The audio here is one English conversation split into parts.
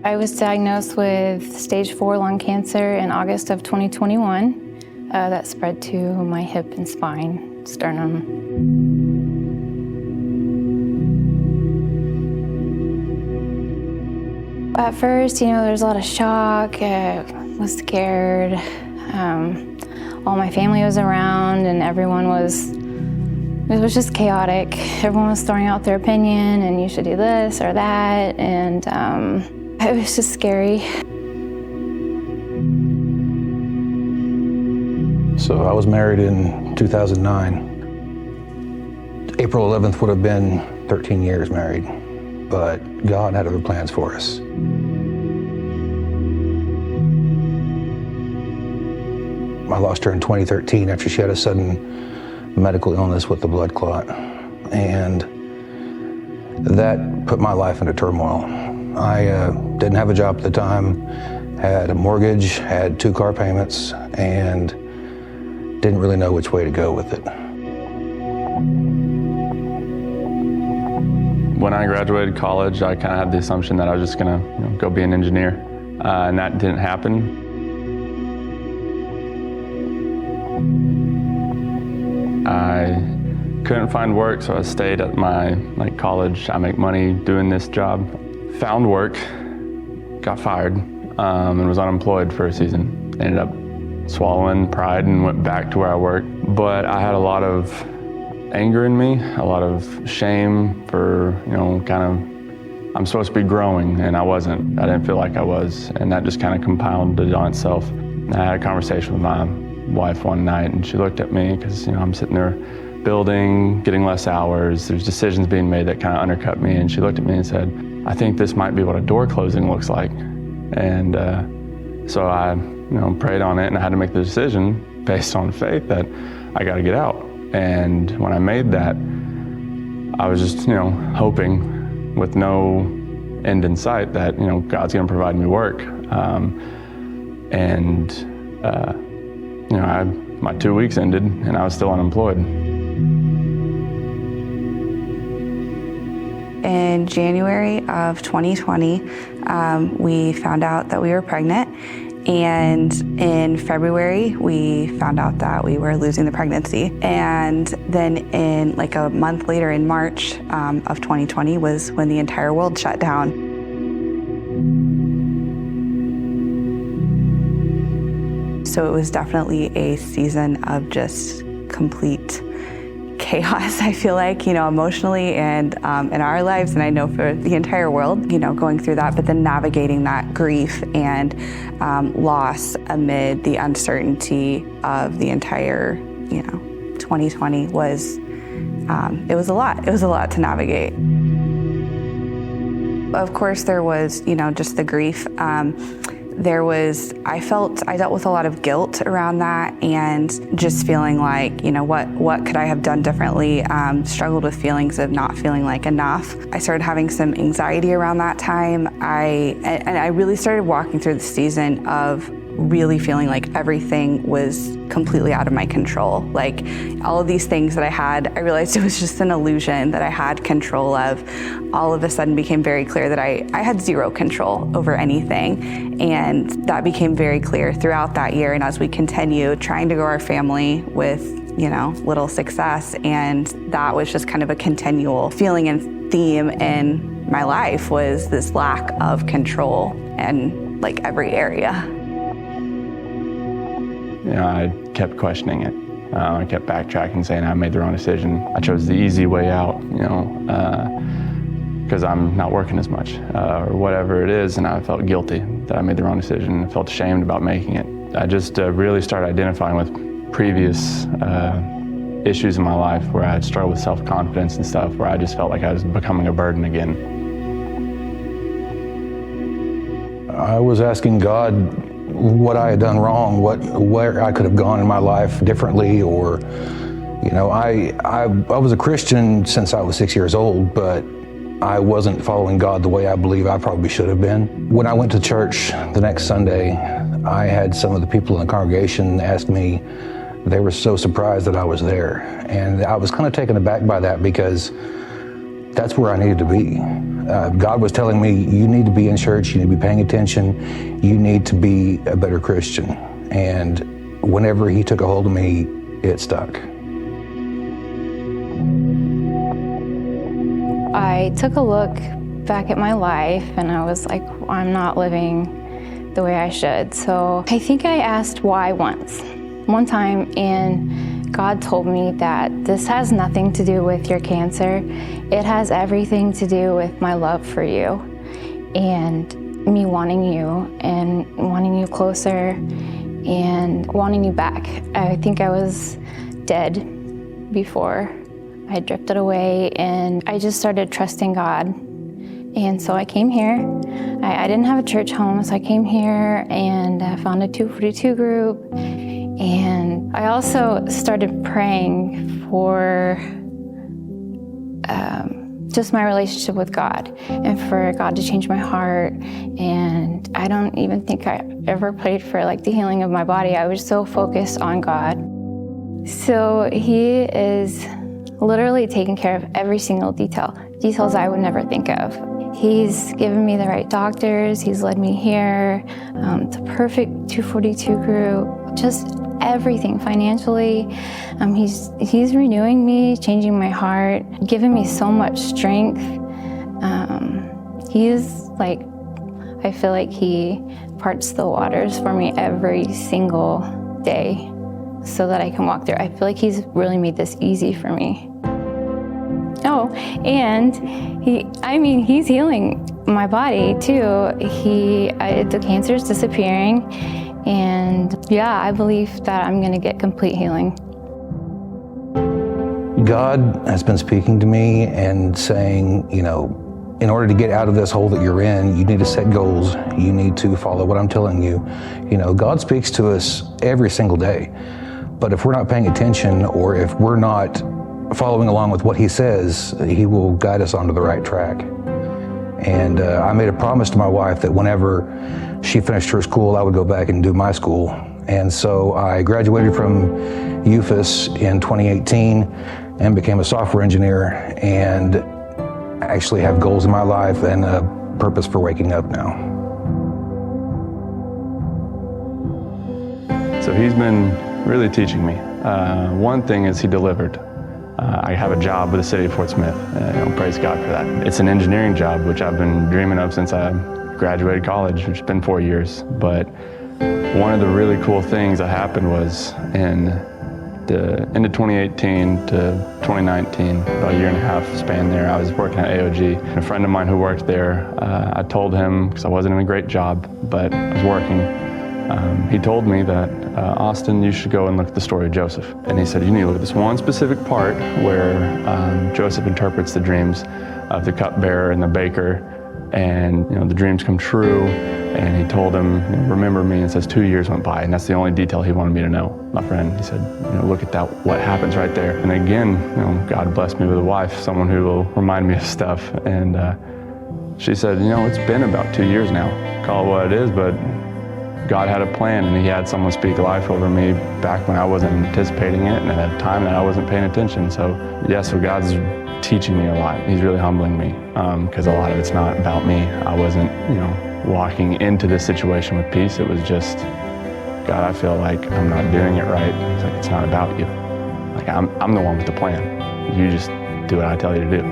I was diagnosed with stage 4 lung cancer in August of 2021. That spread to my hip and spine, sternum. At first, there's a lot of shock. I was scared. All my family was around and it was just chaotic. Everyone was throwing out their opinion and you should do this or that, and it was just scary. So I was married in 2009. April 11th would have been 13 years married, but God had other plans for us. I lost her in 2013 after she had a sudden medical illness with the blood clot, and that put my life into turmoil. I didn't have a job at the time, had a mortgage, had 2 car payments, and didn't really know which way to go with it. When I graduated college, I kind of had the assumption that I was just gonna go be an engineer, and that didn't happen. I couldn't find work, so I stayed at my college. I make money doing this job. Found work, got fired, and was unemployed for a season. Ended up swallowing pride and went back to where I worked. But I had a lot of anger in me, a lot of shame for, I'm supposed to be growing, and I wasn't. I didn't feel like I was, and that just kind of compounded on itself. I had a conversation with my wife one night, and she looked at me because I'm sitting there building, getting less hours. There's decisions being made that kind of undercut me, and she looked at me and said, "I think this might be what a door closing looks like." And so I, prayed on it, and I had to make the decision based on faith that I got to get out. And when I made that, I was just, hoping with no end in sight that God's going to provide me work. My 2 weeks ended, and I was still unemployed. In January of 2020, we found out that we were pregnant, and in February, we found out that we were losing the pregnancy. And then in a month later, in March of 2020, was when the entire world shut down. So it was definitely a season of just complete chaos, I feel like, emotionally and in our lives, and I know for the entire world, going through that, but then navigating that grief and loss amid the uncertainty of the entire, 2020 was, it was a lot. It was a lot to navigate. Of course, there was, just the grief. I dealt with a lot of guilt around that, and just feeling like, what could I have done differently? Struggled with feelings of not feeling like enough. I started having some anxiety around that time. I really started walking through the season of really feeling like everything was completely out of my control. Like all of these things that I had, I realized it was just an illusion that I had control of. All of a sudden became very clear that I had zero control over anything. And that became very clear throughout that year. And as we continued trying to grow our family with, little success, and that was just kind of a continual feeling and theme in my life, was this lack of control in every area. I kept questioning it. I kept backtracking, saying I made the wrong decision. I chose the easy way out, because I'm not working as much, or whatever it is, and I felt guilty that I made the wrong decision. I felt ashamed about making it. I just really started identifying with previous issues in my life where I had struggled with self-confidence and stuff, where I just felt like I was becoming a burden again. I was asking God what I had done wrong, where I could have gone in my life differently, or, I was a Christian since I was 6 years old, but I wasn't following God the way I believe I probably should have been. When I went to church the next Sunday, I had some of the people in the congregation ask me, they were so surprised that I was there. And I was kind of taken aback by that, because that's where I needed to be. God was telling me, you need to be in church, you need to be paying attention, you need to be a better Christian. And whenever he took a hold of me, it stuck. I took a look back at my life and I was like, I'm not living the way I should. So I think I asked why one time, and God told me that this has nothing to do with your cancer. It has everything to do with my love for you and me wanting you and wanting you closer and wanting you back. I think I was dead before I drifted away, and I just started trusting God. And so I came here. I didn't have a church home, so I came here and I found a 242 group. And I also started praying for just my relationship with God and for God to change my heart. And I don't even think I ever prayed for like the healing of my body. I was so focused on God. So he is literally taking care of every single details I would never think of. He's given me the right doctors. He's led me here, the perfect 242 group, just everything financially. He's renewing me, changing my heart, giving me so much strength. He is like, I feel like he parts the waters for me every single day so that I can walk through. I feel like he's really made this easy for me. Oh, and he's healing my body too. The cancer is disappearing, and yeah, I believe that I'm gonna get complete healing. God has been speaking to me and saying, in order to get out of this hole that you're in, you need to set goals. You need to follow what I'm telling you. God speaks to us every single day, but if we're not paying attention or if we're not following along with what he says, he will guide us onto the right track. And I made a promise to my wife that whenever she finished her school, I would go back and do my school. And so I graduated from UFAS in 2018 and became a software engineer, and actually have goals in my life and a purpose for waking up now. So he's been really teaching me. One thing is he delivered. I have a job with the city of Fort Smith. Praise God for that. It's an engineering job, which I've been dreaming of since I graduated college, which has been 4 years. But one of the really cool things that happened was in the end of 2018 to 2019, about a year and a half span there, I was working at AOG. And a friend of mine who worked there, I told him, because I wasn't in a great job, but I was working, he told me that, Austin, you should go and look at the story of Joseph. And he said, you need to look at this one specific part where Joseph interprets the dreams of the cupbearer and the baker, and the dreams come true. And he told him, remember me, and it says 2 years went by, and that's the only detail he wanted me to know. My friend, he said, look at that, what happens right there. And again, God blessed me with a wife, someone who will remind me of stuff. And she said, it's been about 2 years now. Call it what it is, but God had a plan, and he had someone speak life over me back when I wasn't anticipating it and at a time that I wasn't paying attention. So God's teaching me a lot. He's really humbling me, because a lot of it's not about me. I wasn't, walking into this situation with peace. It was just, God, I feel like I'm not doing it right. He's like, it's not about you. Like, I'm the one with the plan. You just do what I tell you to do.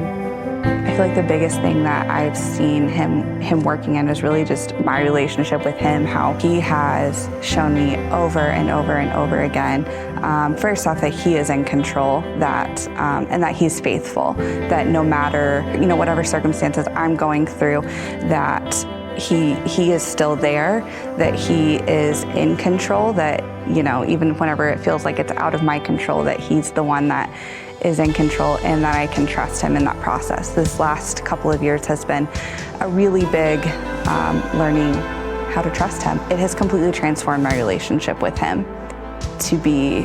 I feel like the biggest thing that I've seen him working in is really just my relationship with him, how he has shown me over and over and over again, first off, that he is in control, that and that he's faithful, that no matter, whatever circumstances I'm going through, that he is still there, that he is in control, that, even whenever it feels like it's out of my control, that he's the one that is in control and that I can trust him in that process. This last couple of years has been a really big learning how to trust him. It has completely transformed my relationship with him to be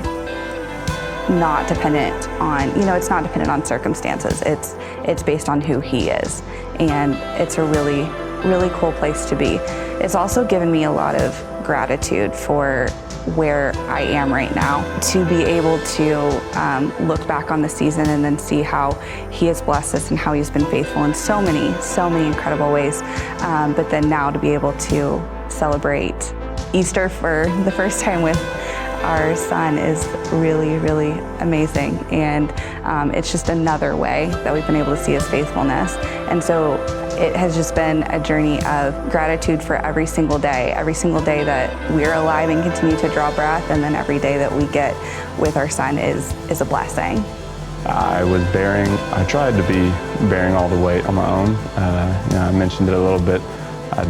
not dependent on, it's not dependent on circumstances. It's based on who he is. And it's a really, really cool place to be. It's also given me a lot of gratitude for where I am right now. To be able to look back on the season and then see how He has blessed us and how He's been faithful in so many incredible ways. But then now to be able to celebrate Easter for the first time with our son is really, really amazing. And it's just another way that we've been able to see His faithfulness. And so it has just been a journey of gratitude for every single day that we're alive and continue to draw breath, and then every day that we get with our son is a blessing. I tried to be bearing all the weight on my own. I mentioned it a little bit. I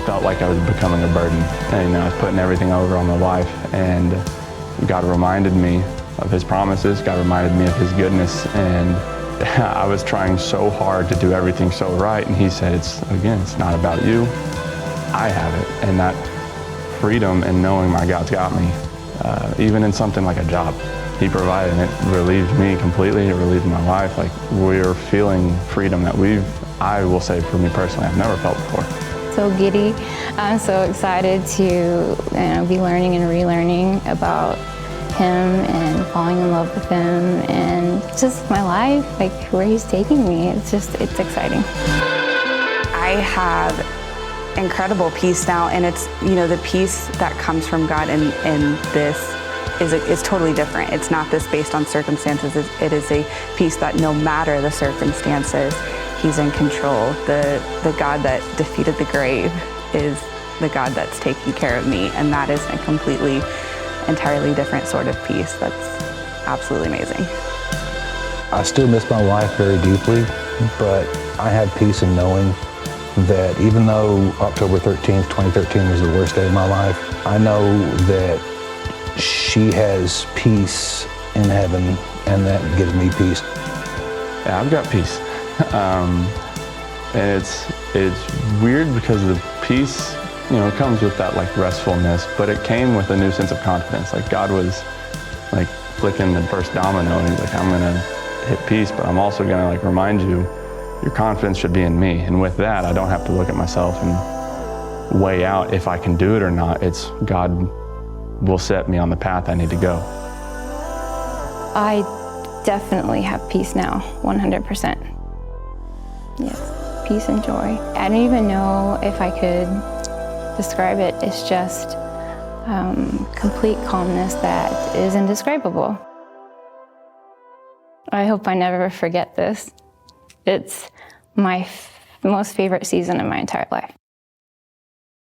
felt like I was becoming a burden, and I was putting everything over on my wife, and God reminded me of His promises. God reminded me of His goodness, and I was trying so hard to do everything so right, and He said, it's not about you. I have it. And that freedom in knowing my God's got me, even in something like a job, He provided, and it relieved me completely. It relieved my wife. Like, we're feeling freedom that I will say for me personally, I've never felt before. So giddy. I'm so excited to be learning and relearning about Him and falling in love with Him and just my life, like where He's taking me. It's exciting. I have incredible peace now, and it's, the peace that comes from God in this is totally different. It's not this based on circumstances. It is a peace that no matter the circumstances, He's in control. The God that defeated the grave is the God that's taking care of me, and that is a entirely different sort of peace that's absolutely amazing. I still miss my wife very deeply, but I have peace in knowing that even though October 13th, 2013 was the worst day of my life, I know that she has peace in heaven, and that gives me peace. Yeah, I've got peace. And it's weird because the peace, comes with that like restfulness, but it came with a new sense of confidence. Like God was like flicking the first domino, and He's like, I'm gonna hit peace, but I'm also gonna like remind you, your confidence should be in me. And with that, I don't have to look at myself and weigh out if I can do it or not. It's God will set me on the path I need to go. I definitely have peace now, 100%. Yes, peace and joy. I don't even know if I could describe it. It's just complete calmness that is indescribable. I hope I never forget this. It's my most favorite season of my entire life.